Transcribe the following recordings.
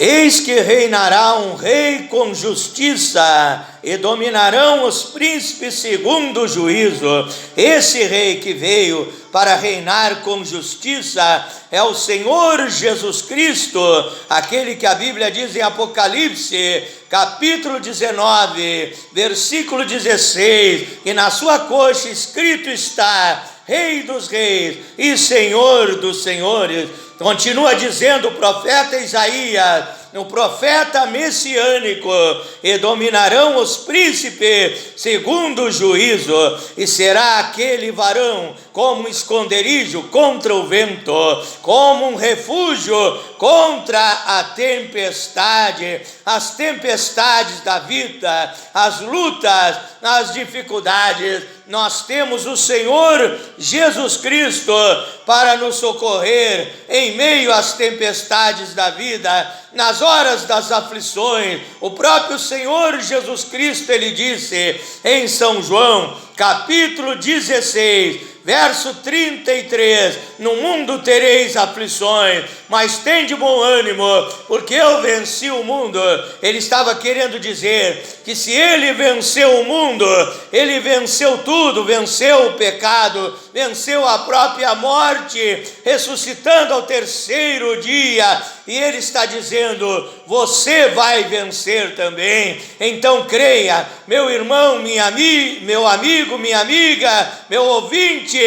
Eis que reinará um rei com justiça, e dominarão os príncipes segundo o juízo. Esse rei que veio para reinar com justiça é o Senhor Jesus Cristo, aquele que a Bíblia diz em Apocalipse, capítulo 19, versículo 16, e na sua coxa escrito está: Rei dos reis e Senhor dos senhores. Continua dizendo o profeta Isaías, o profeta messiânico: e dominarão os príncipes segundo o juízo, e será aquele varão como um esconderijo contra o vento, como um refúgio contra a tempestade. As tempestades da vida, as lutas, as dificuldades, nós temos o Senhor Jesus Cristo para nos socorrer em meio às tempestades da vida, nas horas das aflições. O próprio Senhor Jesus Cristo, ele disse em São João, capítulo 16, verso 33, no mundo tereis aflições, mas tende bom ânimo, porque eu venci o mundo. Ele estava querendo dizer que se ele venceu o mundo, ele venceu tudo, venceu o pecado, venceu a própria morte, ressuscitando ao terceiro dia, e ele está dizendo: você vai vencer também. Então creia, meu irmão, meu amigo, minha amiga, meu ouvinte,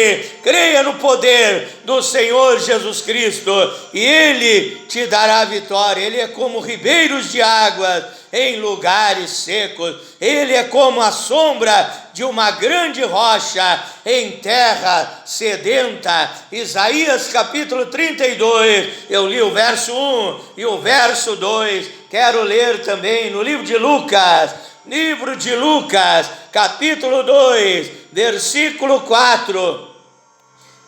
creia no poder do Senhor Jesus Cristo, e Ele te dará vitória. Ele é como ribeiros de águas em lugares secos, Ele é como a sombra de uma grande rocha em terra sedenta. Isaías capítulo 32, eu li o verso 1 e o verso 2, quero ler também no livro de Lucas, capítulo 2, versículo 4.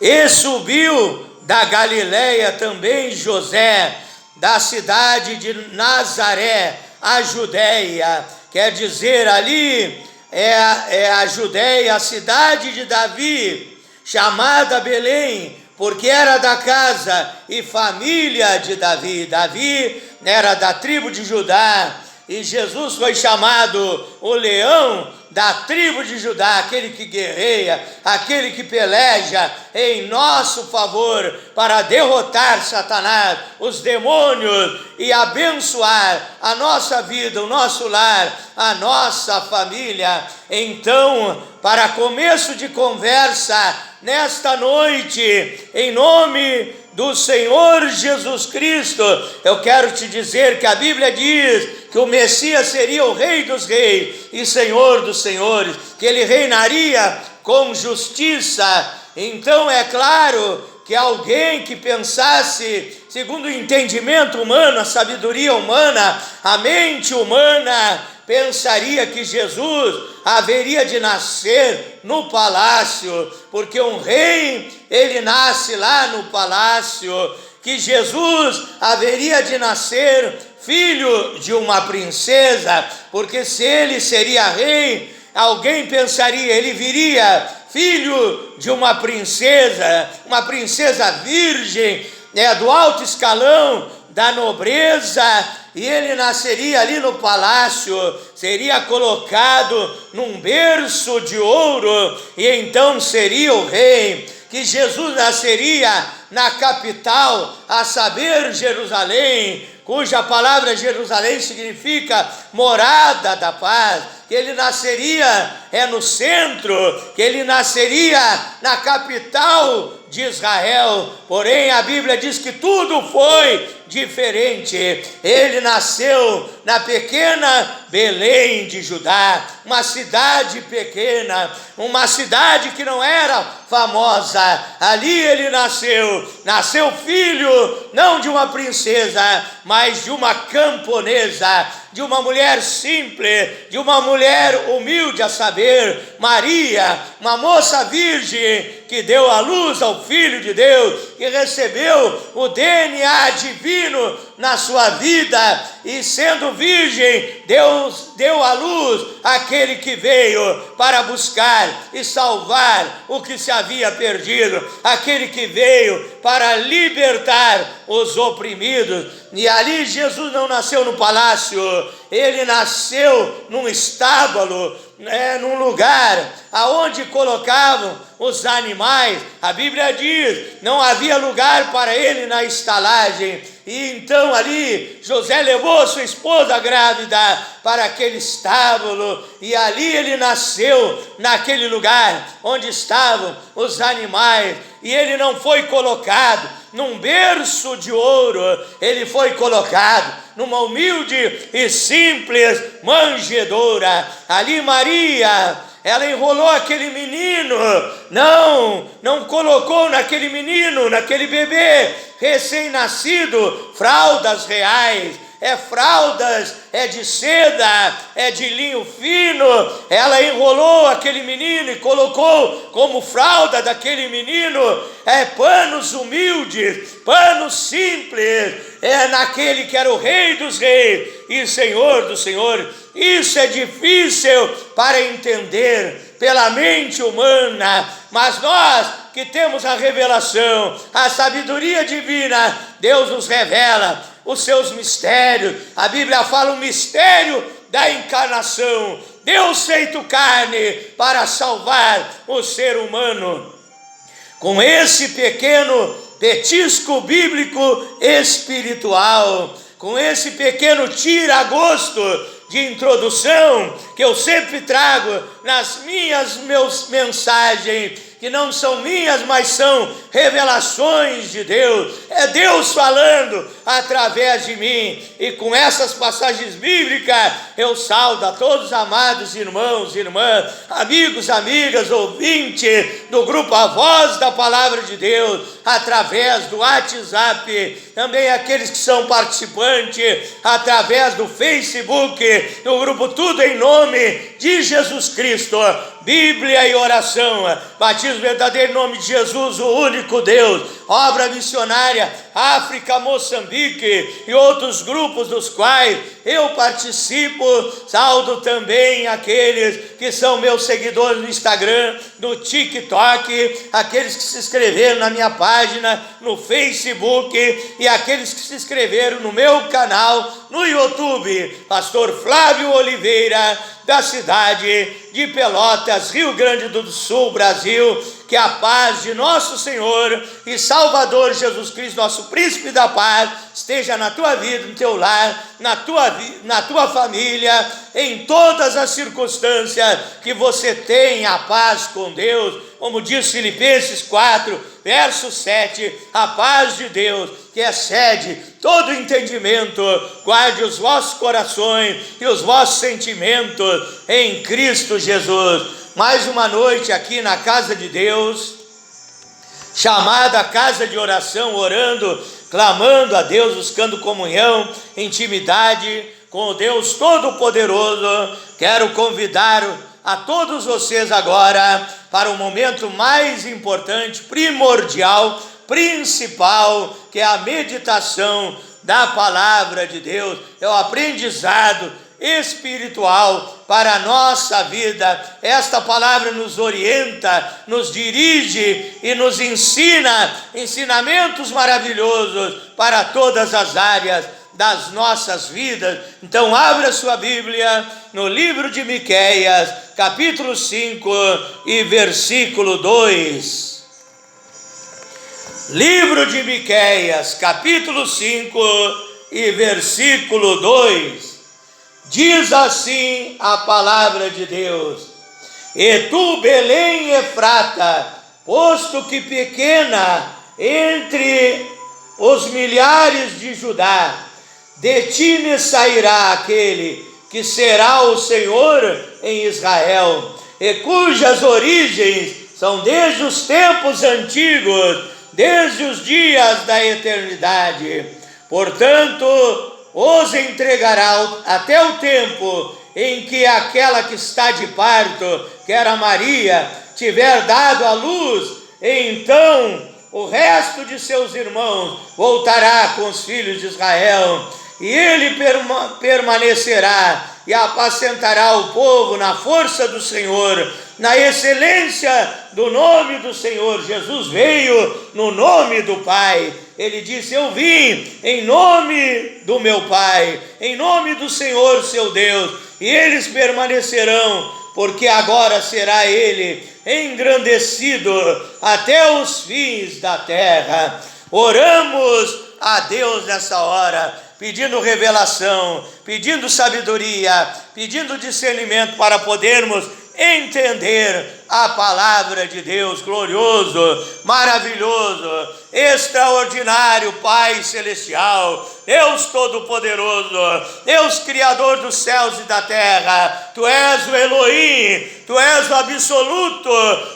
E subiu da Galileia também José, da cidade de Nazaré, a Judéia, quer dizer, ali é a Judéia, a cidade de Davi, chamada Belém, porque era da casa e família de Davi. Davi era da tribo de Judá, e Jesus foi chamado o leão da tribo de Judá, aquele que guerreia, aquele que peleja em nosso favor para derrotar Satanás, os demônios, e abençoar a nossa vida, o nosso lar, a nossa família. Então, para começo de conversa nesta noite, em nome do Senhor Jesus Cristo, eu quero te dizer que a Bíblia diz que o Messias seria o Rei dos reis e Senhor dos senhores, que ele reinaria com justiça. Então é claro que alguém que pensasse segundo o entendimento humano, a sabedoria humana, a mente humana, pensaria que Jesus haveria de nascer no palácio, porque um rei, ele nasce lá no palácio, que Jesus haveria de nascer filho de uma princesa, porque se ele seria rei, alguém pensaria, ele viria filho de uma princesa virgem, do alto escalão da nobreza, e ele nasceria ali no palácio, seria colocado num berço de ouro, e então seria o rei. Que Jesus nasceria na capital, a saber, Jerusalém, cuja palavra Jerusalém significa morada da paz, que ele nasceria no centro, que ele nasceria na capital de Israel. Porém a Bíblia diz que tudo foi diferente. Ele nasceu na pequena Belém de Judá, uma cidade pequena, uma cidade que não era famosa. Ali ele nasceu filho não de uma princesa, mas de uma camponesa, de uma mulher simples, de uma mulher humilde, a saber, Maria, uma moça virgem que deu à luz ao Filho de Deus, que recebeu o DNA divino na sua vida, e sendo virgem, Deus deu à luz aquele que veio para buscar e salvar o que se havia perdido, aquele que veio para libertar os oprimidos. E ali Jesus não nasceu no palácio, ele nasceu num estábulo, num lugar aonde colocavam os animais. A Bíblia diz, não havia lugar para ele na estalagem, e então ali José levou sua esposa grávida para aquele estábulo, e ali ele nasceu naquele lugar onde estavam os animais, e ele não foi colocado num berço de ouro, ele foi colocado numa humilde e simples manjedoura. Ali Maria, ela enrolou aquele menino, não colocou naquele menino, naquele bebê recém-nascido, fraldas reais, fraldas, de seda, de linho fino. Ela enrolou aquele menino e colocou como fralda daquele menino panos humildes, panos simples, naquele que era o Rei dos Reis e Senhor dos Senhores. Isso é difícil para entender pela mente humana, mas nós que temos a revelação, a sabedoria divina, Deus nos revela os seus mistérios. A Bíblia fala o mistério da encarnação, Deus feito carne para salvar o ser humano. Com esse pequeno petisco bíblico espiritual, com esse pequeno tira-gosto de introdução que eu sempre trago nas minhas mensagens, que não são minhas, mas são revelações de Deus, é Deus falando através de mim. E com essas passagens bíblicas eu saúdo a todos os amados irmãos e irmãs, amigos, amigas, ouvintes do grupo A Voz da Palavra de Deus, através do WhatsApp, também aqueles que são participantes através do Facebook, do grupo Tudo em Nome de Jesus Cristo, Bíblia e oração, batismo verdadeiro em nome de Jesus, o único Deus, obra missionária, África, Moçambique e outros grupos dos quais eu participo. Saúdo também aqueles que são meus seguidores no Instagram, no TikTok, aqueles que se inscreveram na minha página no Facebook e aqueles que se inscreveram no meu canal no YouTube, Pastor Flávio Oliveira, da cidade de Pelotas, Rio Grande do Sul, Brasil. Que a paz de nosso Senhor e Salvador Jesus Cristo, nosso príncipe da paz, esteja na tua vida, no teu lar, na tua família, em todas as circunstâncias, que você tenha a paz com Deus, como diz Filipenses 4, verso 7, a paz de Deus, que excede todo entendimento, guarde os vossos corações e os vossos sentimentos em Cristo Jesus. Mais uma noite aqui na casa de Deus, chamada casa de oração, orando, clamando a Deus, buscando comunhão, intimidade com o Deus Todo-Poderoso. Quero convidar a todos vocês agora para o momento mais importante, primordial, principal, que é a meditação da palavra de Deus, é o aprendizado espiritual para a nossa vida. Esta palavra nos orienta, nos dirige e nos ensina ensinamentos maravilhosos para todas as áreas das nossas vidas. Então abra sua Bíblia no livro de Miqueias, capítulo 5 e versículo 2. Livro de Miqueias, capítulo 5 e versículo 2. Diz assim a palavra de Deus: E tu, Belém Efrata, posto que pequena entre os milhares de Judá, de ti me sairá aquele que será o Senhor em Israel, e cujas origens são desde os tempos antigos, desde os dias da eternidade. Portanto, os entregará até o tempo em que aquela que está de parto, que era Maria, tiver dado à luz, então o resto de seus irmãos voltará com os filhos de Israel, e ele permanecerá e apacentará o povo na força do Senhor, na excelência do nome do Senhor. Jesus veio no nome do Pai. Ele disse: eu vim em nome do meu Pai, em nome do Senhor seu Deus, e eles permanecerão, porque agora será ele engrandecido até os fins da terra. Oramos a Deus nessa hora, pedindo revelação, pedindo sabedoria, pedindo discernimento para podermos entender a palavra de Deus. Glorioso, maravilhoso, extraordinário Pai Celestial, Deus Todo-Poderoso, Deus Criador dos céus e da terra, Tu és o Elohim, Tu és o absoluto,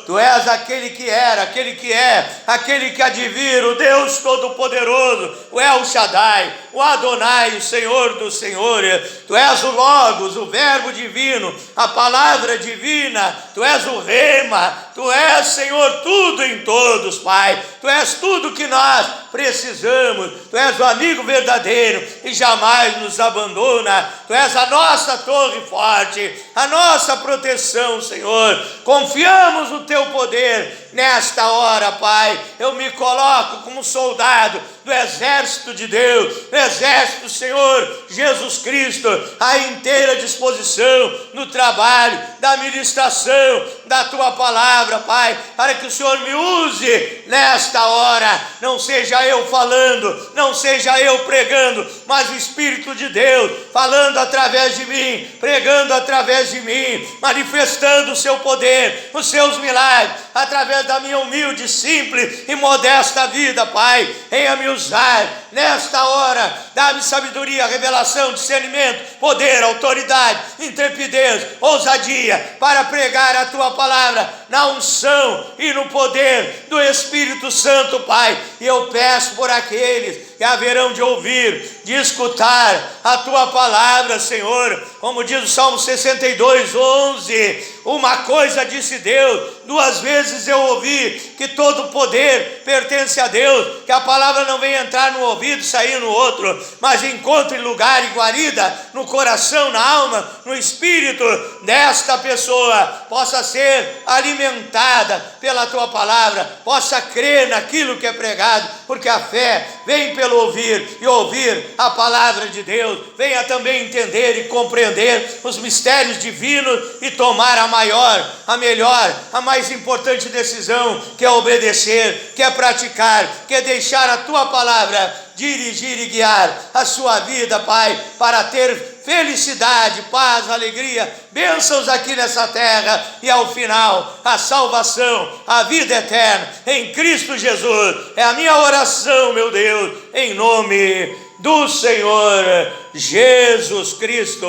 Tu és aquele que era, aquele que é, aquele que há de vir, o Deus Todo-Poderoso, o El Shaddai, o Adonai, o Senhor dos senhores. Tu és o Logos, o Verbo divino, a palavra divina. Tu és o Rema, Tu és, Senhor, tudo em todos, Pai. Tu és tudo que nós precisamos. Tu és o amigo verdadeiro e jamais nos abandona. Tu és a nossa torre forte, a nossa proteção, Senhor. Confiamos no Teu poder nesta hora, Pai. Eu me coloco como soldado do exército de Deus, do exército do Senhor Jesus Cristo, à inteira disposição no trabalho, da ministração da Tua palavra, Pai, para que o Senhor me use nesta hora. Não seja eu falando, não seja eu pregando, mas o Espírito de Deus falando através de mim, pregando através de mim, manifestando o Seu poder, os Seus milagres, através da minha humilde, simples e modesta vida, Pai. Venha me usar nesta hora, dá-me sabedoria, revelação, discernimento, poder, autoridade, intrepidez, ousadia, para pregar a Tua palavra na unção e no poder do Espírito Santo, Pai. E eu peço por aqueles que haverão de ouvir, de escutar a Tua palavra, Senhor, como diz o Salmo 62, 11, uma coisa disse Deus, duas vezes eu ouvi, que todo poder pertence a Deus, que a palavra não vem entrar no ouvido e sair no outro, mas encontre lugar e guarida no coração, na alma, no espírito desta pessoa, possa ser alimentada pela Tua palavra, possa crer naquilo que é pregado, porque a fé vem pelo ouvir, e ouvir a palavra de Deus. Venha também entender e compreender os mistérios divinos e tomar a maior, a melhor, a mais importante decisão, que é obedecer, que é praticar, que é deixar a Tua palavra dirigir e guiar a sua vida, Pai, para ter felicidade, paz, alegria, bênçãos aqui nessa terra e ao final a salvação, a vida eterna em Cristo Jesus. É a minha oração, meu Deus, em nome do Senhor Jesus Cristo.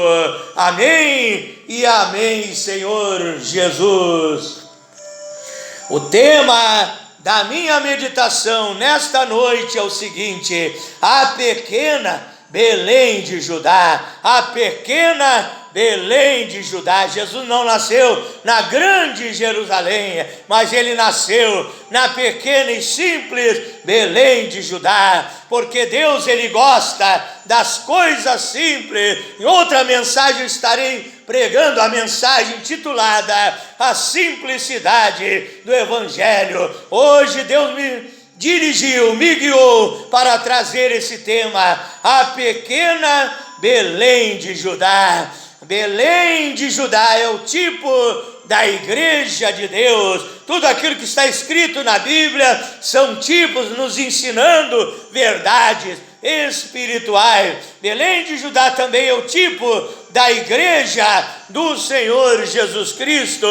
Amém e amém, Senhor Jesus. O tema da minha meditação nesta noite é o seguinte: a pequena Belém de Judá, a pequena Belém de Judá. Jesus não nasceu na grande Jerusalém, mas Ele nasceu na pequena e simples Belém de Judá, porque Deus, Ele gosta das coisas simples. Em outra mensagem eu estarei pregando a mensagem intitulada A Simplicidade do Evangelho. Hoje Deus me dirigiu, me guiou para trazer esse tema, a pequena Belém de Judá. Belém de Judá é o tipo da igreja de Deus. Tudo aquilo que está escrito na Bíblia são tipos nos ensinando verdades espirituais. Belém de Judá também é o tipo da igreja do Senhor Jesus Cristo.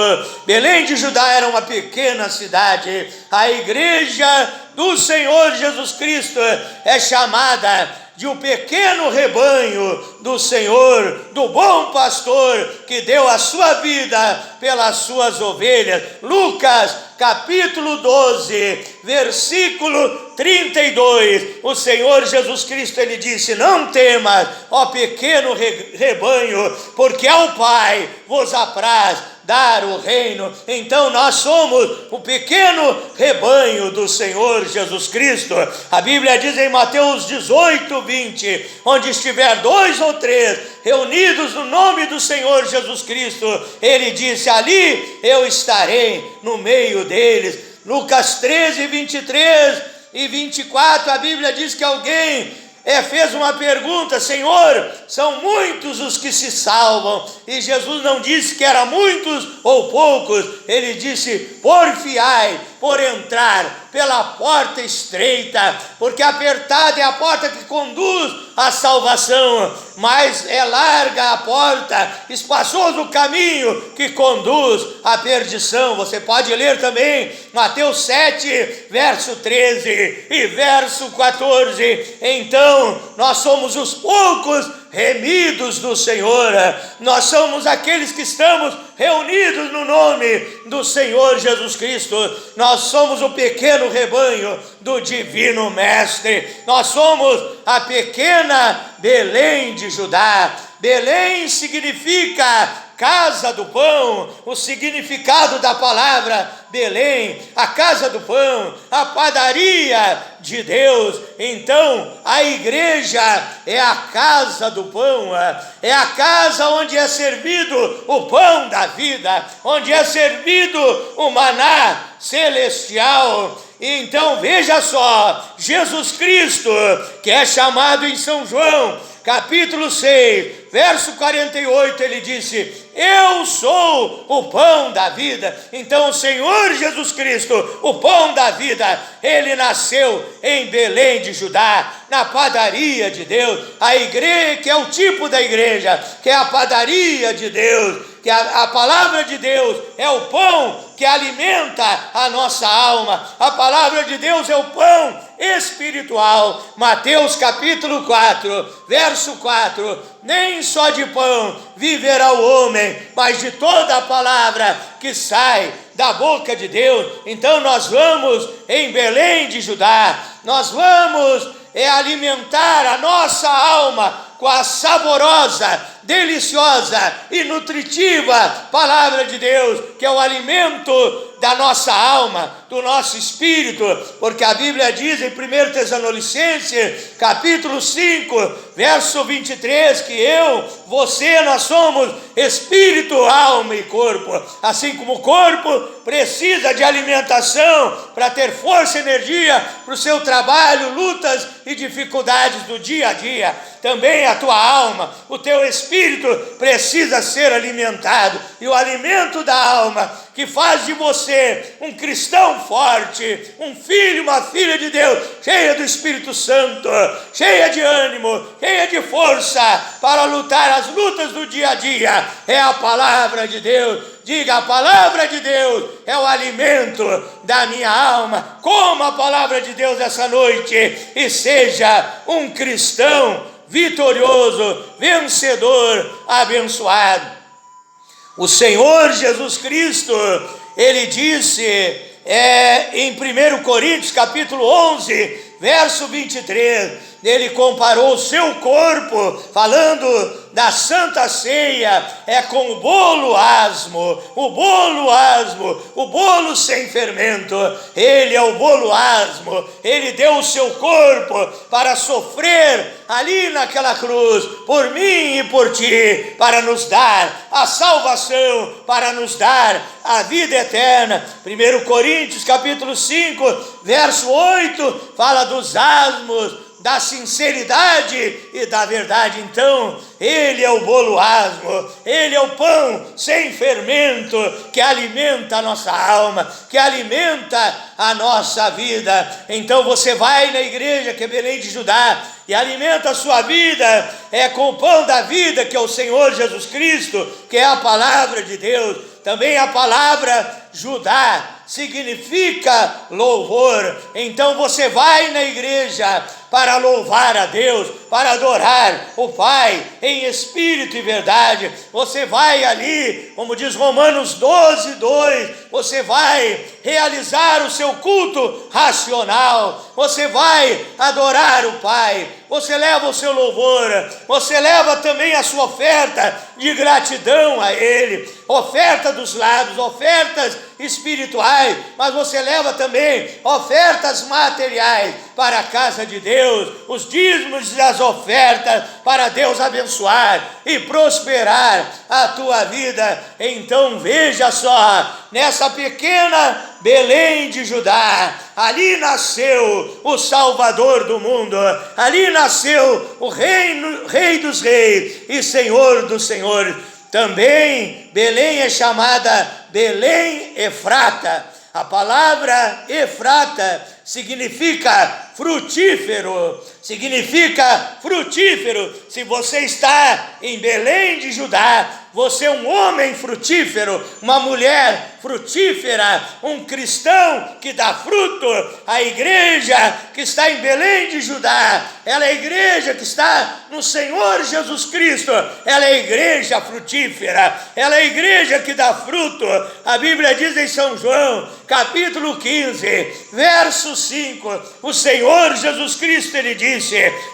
Belém de Judá era uma pequena cidade. A igreja do Senhor Jesus Cristo é chamada de um pequeno rebanho do Senhor, do bom pastor que deu a sua vida pelas suas ovelhas. Lucas capítulo 12, versículo 32, o Senhor Jesus Cristo, Ele disse: não temas, ó pequeno rebanho, porque ao Pai vos apraz dar o reino. Então nós somos o pequeno rebanho do Senhor Jesus Cristo. A Bíblia diz em Mateus 18, 20, onde estiver 2 ou 3 reunidos no nome do Senhor Jesus Cristo, ele disse: ali eu estarei no meio deles. Lucas 13, 23 e 24, a Bíblia diz que alguém fez uma pergunta: Senhor, são muitos os que se salvam? E Jesus não disse que eram muitos ou poucos, ele disse: porfiai por entrar pela porta estreita, porque apertada é a porta que conduz à salvação, mas é larga a porta, espaçoso o caminho que conduz à perdição. Você pode ler também Mateus 7, verso 13 e verso 14. Então nós somos os poucos remidos do Senhor, nós somos aqueles que estamos reunidos no nome do Senhor Jesus Cristo. Nós somos o pequeno rebanho do Divino Mestre, nós somos a pequena Belém de Judá. Belém significa casa do pão, o significado da palavra Belém, a casa do pão, a padaria de Deus. Então a igreja é a casa do pão, é a casa onde é servido o pão da vida, onde é servido o maná celestial. Então veja só, Jesus Cristo, que é chamado em São João capítulo 6, verso 48, ele disse: eu sou o pão da vida. Então o Senhor Jesus Cristo, o pão da vida, ele nasceu em Belém de Judá, na padaria de Deus. A igreja, que é o tipo da igreja, que é a padaria de Deus, que a palavra de Deus é o pão que alimenta a nossa alma. A palavra de Deus é o pão espiritual. Mateus capítulo 4, verso 4: nem só de pão viverá o homem, mas de toda a palavra que sai da boca de Deus. Então nós vamos em Belém de Judá, nós vamos alimentar a nossa alma com a saborosa, deliciosa e nutritiva palavra de Deus, que é o alimento da nossa alma, do nosso espírito, porque a Bíblia diz em 1 Tessalonicenses, capítulo 5, verso 23, que você, nós somos espírito, alma e corpo. Assim como o corpo precisa de alimentação para ter força e energia para o seu trabalho, lutas e dificuldades do dia a dia, também a tua alma, o teu espírito precisa ser alimentado. E o alimento da alma, que faz de você um cristão forte, um filho, uma filha de Deus, cheia do Espírito Santo, cheia de ânimo, cheia de força para lutar as lutas do dia a dia, é a palavra de Deus. Diga: a palavra de Deus é o alimento da minha alma. Coma a palavra de Deus essa noite e seja um cristão vitorioso, vencedor, abençoado. O Senhor Jesus Cristo, ele disse em 1 Coríntios capítulo 11, verso 23, ele comparou o seu corpo, falando da Santa Ceia, com o bolo asmo, o bolo sem fermento. Ele é o bolo asmo, ele deu o seu corpo para sofrer ali naquela cruz, por mim e por ti, para nos dar a salvação, para nos dar a vida eterna. 1 Coríntios capítulo 5, verso 8, fala dos asmos, da sinceridade e da verdade. Então ele é o bolo asmo, ele é o pão sem fermento, que alimenta a nossa alma, que alimenta a nossa vida. Então você vai na igreja, que é Belém de Judá, e alimenta a sua vida com o pão da vida, que é o Senhor Jesus Cristo, que é a palavra de Deus. Também a palavra Judá significa louvor. Então você vai na igreja para louvar a Deus, para adorar o Pai em espírito e verdade. Você vai ali, como diz Romanos 12, 2, você vai realizar o seu culto racional, você vai adorar o Pai, você leva o seu louvor, você leva também a sua oferta de gratidão a Ele, oferta dos lábios, ofertas espirituais, mas você leva também ofertas materiais para a casa de Deus, os dízimos e as ofertas para Deus abençoar e prosperar a tua vida. Então veja só, nessa pequena Belém de Judá, ali nasceu o Salvador do mundo, ali nasceu o Rei dos Reis e Senhor dos Senhores. Também Belém é chamada Belém Efrata. A palavra Efrata significa frutífero, significa frutífero. Se você está em Belém de Judá, você é um homem frutífero, uma mulher frutífera, um cristão que dá fruto. A igreja que está em Belém de Judá, ela é a igreja que está no Senhor Jesus Cristo, ela é a igreja frutífera, ela é a igreja que dá fruto. A Bíblia diz em São João, capítulo 15, verso 5, o Senhor Jesus Cristo, ele disse: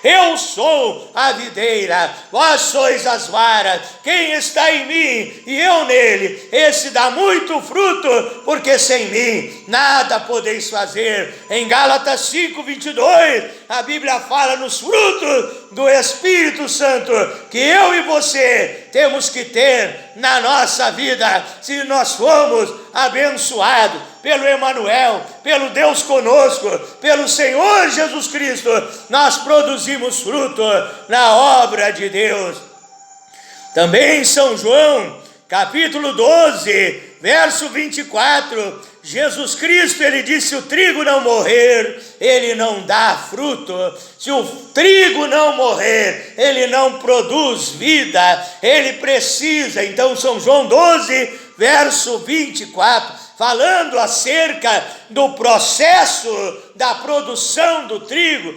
eu sou a videira, vós sois as varas, quem está em mim e eu nele, esse dá muito fruto, porque sem mim nada podeis fazer. Em Gálatas 5:22, a Bíblia fala nos frutos do Espírito Santo, que eu e você temos que ter na nossa vida, se nós formos abençoados pelo Emanuel, pelo Deus conosco, pelo Senhor Jesus Cristo, nós produzimos fruto na obra de Deus. Também em São João, capítulo 12, verso 24, Jesus Cristo, ele disse: se o trigo não morrer, ele não dá fruto. Se o trigo não morrer, ele não produz vida, ele precisa. Então São João 12, verso 24, falando acerca do processo da produção do trigo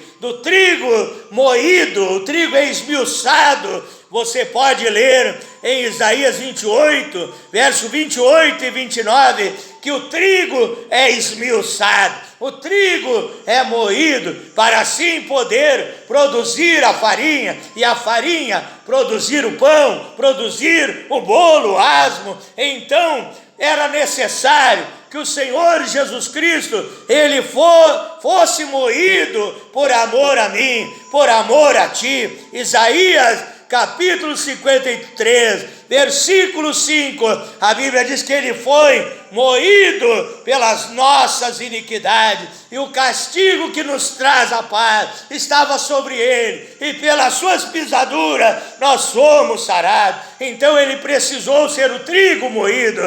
moído, o trigo é esmiuçado. Você pode ler em Isaías 28, verso 28 e 29, que o trigo é esmiuçado, o trigo é moído, para assim poder produzir a farinha, e a farinha produzir o pão, produzir o bolo, o asmo. Então era necessário que o Senhor Jesus Cristo, ele fosse moído por amor a mim, por amor a ti. Isaías capítulo 53, versículo 5, a Bíblia diz que ele foi moído pelas nossas iniquidades, e o castigo que nos traz a paz estava sobre ele, e pelas suas pisaduras nós somos sarados. Então ele precisou ser o trigo moído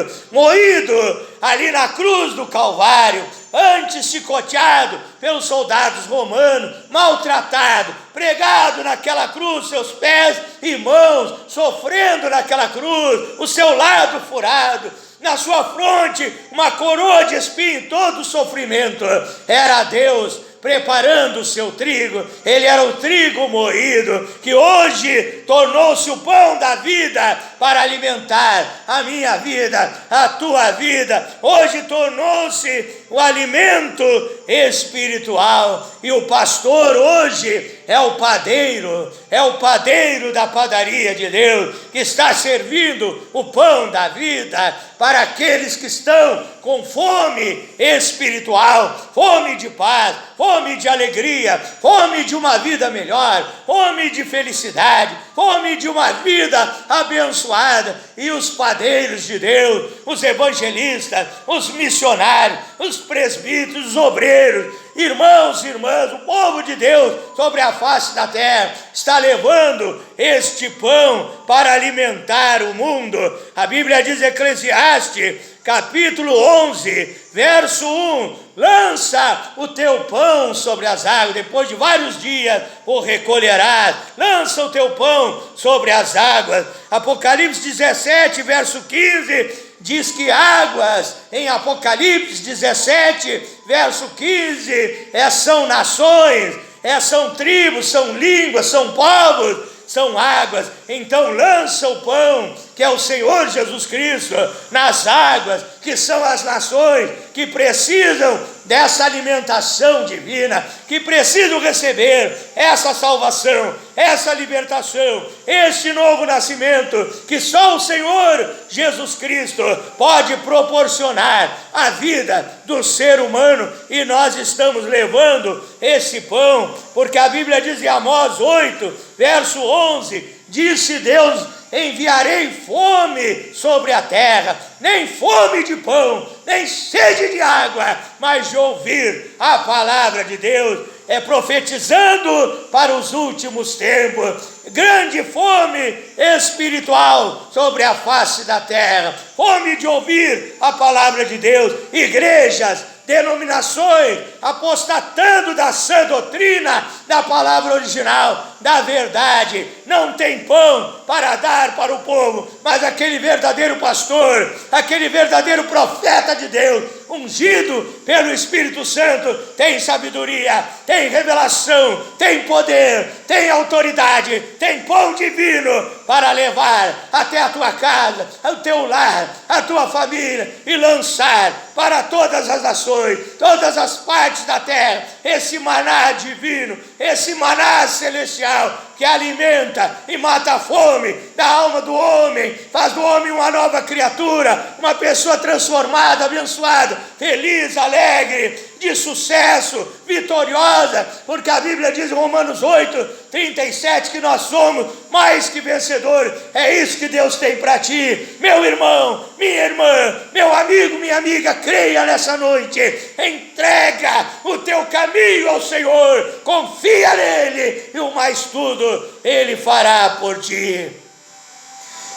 ali na cruz do Calvário, antes chicoteado pelos soldados romanos, maltratado, pregado naquela cruz, seus pés e mãos sofrendo naquela cruz, o seu lado furado, na sua fronte uma coroa de espinho, todo o sofrimento. Era Deus preparando o seu trigo. Ele era o trigo moído, que hoje tornou-se o pão da vida para alimentar a minha vida, a tua vida. Hoje tornou-se o alimento espiritual, e o pastor hoje é o padeiro da padaria de Deus, que está servindo o pão da vida para aqueles que estão com fome espiritual, fome de paz, fome de alegria, fome de uma vida melhor, fome de felicidade, fome de uma vida abençoada. E os padeiros de Deus, os evangelistas, os missionários, os presbíteros, os obreiros, irmãos e irmãs, o povo de Deus sobre a face da terra está levando este pão para alimentar o mundo. A Bíblia diz em Eclesiastes, capítulo 11, verso 1, lança o teu pão sobre as águas, depois de vários dias o recolherás, lança o teu pão sobre as águas. Apocalipse 17, verso 15, diz que águas, em Apocalipse 17, verso 15, são nações, são tribos, são línguas, são povos, são águas. Então lança o pão, que é o Senhor Jesus Cristo, nas águas, que são as nações que precisam dessa alimentação divina, que precisam receber essa salvação, essa libertação, este novo nascimento que só o Senhor Jesus Cristo pode proporcionar à vida do ser humano. E nós estamos levando esse pão, porque a Bíblia diz em Amós 8, verso 11, disse Deus: enviarei fome sobre a terra, nem fome de pão, nem sede de água, mas de ouvir a palavra de Deus. É profetizando para os últimos tempos, grande fome espiritual sobre a face da terra, fome de ouvir a palavra de Deus, igrejas, denominações apostatando da sã doutrina, da palavra original, da verdade. Não tem pão para dar para o povo, mas aquele verdadeiro pastor, aquele verdadeiro profeta de Deus, ungido pelo Espírito Santo, tem sabedoria, tem revelação, tem poder, tem autoridade, tem pão divino para levar até a tua casa, ao teu lar, a tua família, e lançar para todas as nações, todas as partes da terra, esse maná divino, esse maná celestial, que alimenta e mata a fome da alma do homem, faz do homem uma nova criatura, uma pessoa transformada, abençoada, feliz, alegre, de sucesso, vitoriosa, porque a Bíblia diz em Romanos 8, 37, que nós somos mais que vencedores. É isso que Deus tem para ti, meu irmão, minha irmã, meu amigo, minha amiga. Creia nessa noite, entrega o teu caminho ao Senhor, confia nele, e o mais tudo ele fará por ti.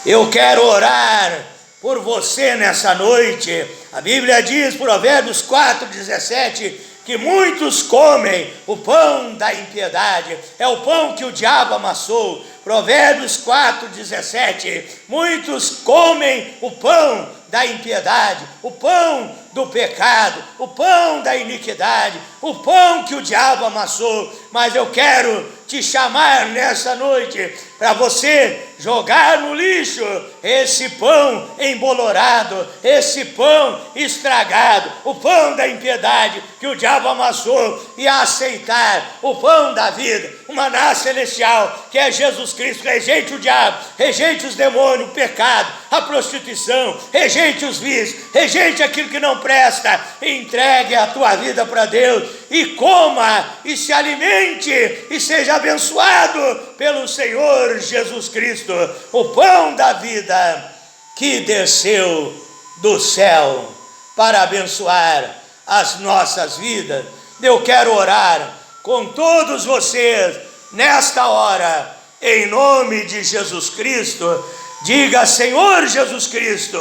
Eu quero orar por você nessa noite. A Bíblia diz, Provérbios 4:17, que muitos comem o pão da impiedade, é o pão que o diabo amassou. Provérbios 4:17, muitos comem o pão da impiedade, o pão do pecado, o pão da iniquidade, o pão que o diabo amassou. Mas eu quero te chamar nessa noite para você jogar no lixo esse pão embolorado, esse pão estragado, o pão da impiedade que o diabo amassou, e aceitar o pão da vida, o maná celestial, que é Jesus Cristo. Rejeite o diabo, rejeite os demônios, o pecado, a prostituição, rejeite os vícios, rejeite aquilo que não presta, entregue a tua vida para Deus, e coma, e se alimente, e seja abençoado pelo Senhor Jesus Cristo, o pão da vida que desceu do céu para abençoar as nossas vidas. Eu quero orar com todos vocês nesta hora, em nome de Jesus Cristo. Diga: Senhor Jesus Cristo,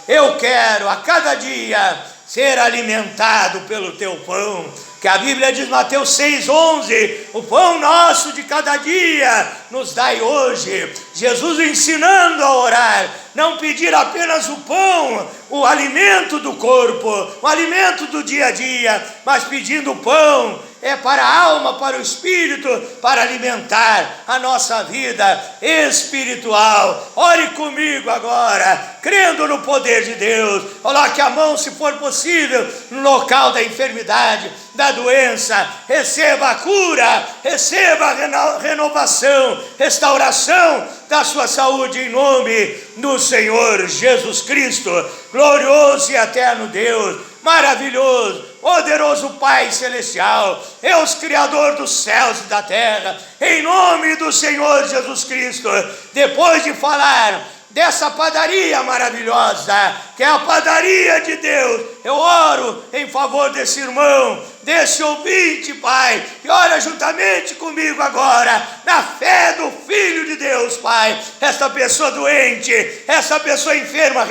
eu quero a cada dia ser alimentado pelo teu pão, que a Bíblia diz, Mateus 6:11, o pão nosso de cada dia nos dai hoje. Jesus ensinando a orar, não pedir apenas o pão, o alimento do corpo, o alimento do dia a dia, mas pedindo o pão para a alma, para o espírito, para alimentar a nossa vida espiritual. Ore comigo agora, crendo no poder de Deus. Coloque a mão, se for possível, no local da enfermidade, da doença. Receba a cura, receba a renovação, restauração da sua saúde, em nome do Senhor Jesus Cristo. Glorioso e eterno Deus, maravilhoso, poderoso Pai Celestial, Deus Criador dos céus e da terra, em nome do Senhor Jesus Cristo, depois de falar dessa padaria maravilhosa, que é a padaria de Deus, eu oro em favor desse irmão, desse ouvinte, Pai, que ora juntamente comigo agora, na fé do Filho de Deus, Pai. Esta pessoa doente, essa pessoa enferma,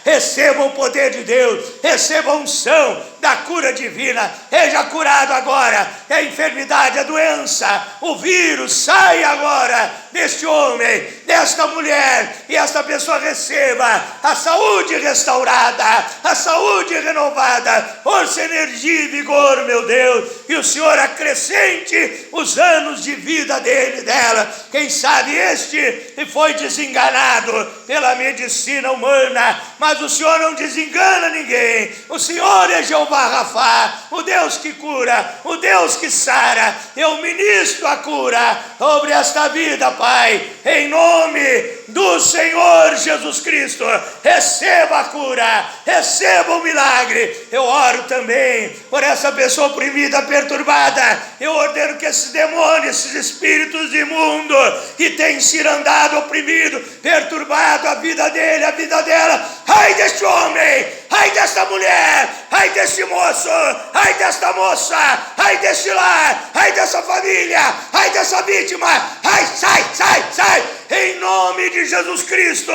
receba o poder de Deus, receba a unção da cura divina, seja curado agora, que a enfermidade, a doença, o vírus, saia agora deste homem, esta mulher e esta pessoa receba a saúde restaurada, a saúde renovada, força, energia e vigor, meu Deus, e o Senhor acrescente os anos de vida dele, dela. Quem sabe este foi desenganado pela medicina humana, mas o Senhor não desengana ninguém. O Senhor é Jeová Rafá, o Deus que cura, o Deus que sara. Eu ministro a cura sobre esta vida, Pai, em nome do Senhor Jesus Cristo. Receba a cura, receba o milagre. Eu oro também por essa pessoa oprimida, perturbada. Eu ordeno que esses demônios, esses espíritos imundos que têm cirandado, oprimido, perturbado a vida dele, a vida dela, ai deste homem, ai desta mulher, ai deste moço, ai desta moça, ai deste lar, ai dessa família, ai dessa vítima, ai, sai, sai, sai, em nome de Jesus Cristo,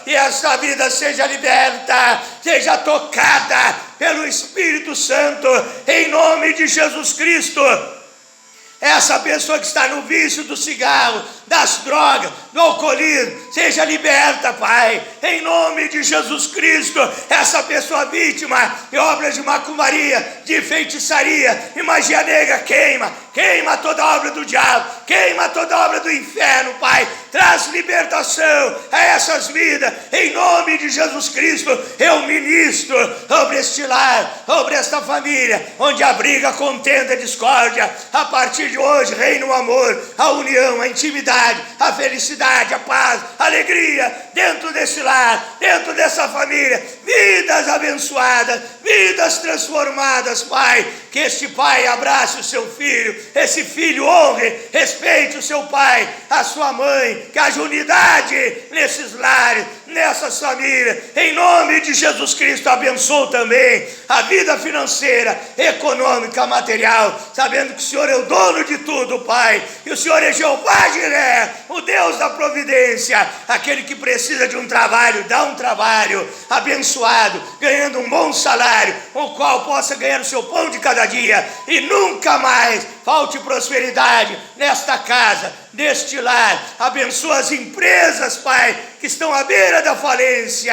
e essa vida seja liberta, seja tocada pelo Espírito Santo, em nome de Jesus Cristo. Essa pessoa que está no vício do cigarro, das drogas, do alcoolismo, seja liberta, Pai, em nome de Jesus Cristo. Essa pessoa vítima de obras de macumbaria, de feitiçaria e magia negra, queima toda obra do diabo, queima toda obra do inferno, Pai. Traz libertação a essas vidas, em nome de Jesus Cristo. Eu ministro sobre este lar, sobre esta família, onde abriga a contenda, a discórdia. A partir de hoje, reina o amor, a união, a intimidade, a felicidade, a paz, a alegria, dentro desse lar, dentro dessa família, vidas abençoadas, vidas transformadas, Pai. Que este pai abrace o seu filho, esse filho honre, respeite o seu pai, a sua mãe, que haja unidade nesses lares, nessas famílias, em nome de Jesus Cristo. Abençoe também a vida financeira, econômica, material, sabendo que o Senhor é o dono de tudo, Pai, e o Senhor é Jeová Jiré, o Deus da providência. Aquele que precisa de um trabalho, dá um trabalho abençoado, ganhando um bom salário, o qual possa ganhar o seu pão de cada dia, e nunca mais falte prosperidade nesta casa, neste lar. Abençoa as empresas, Pai, que estão à beira da falência.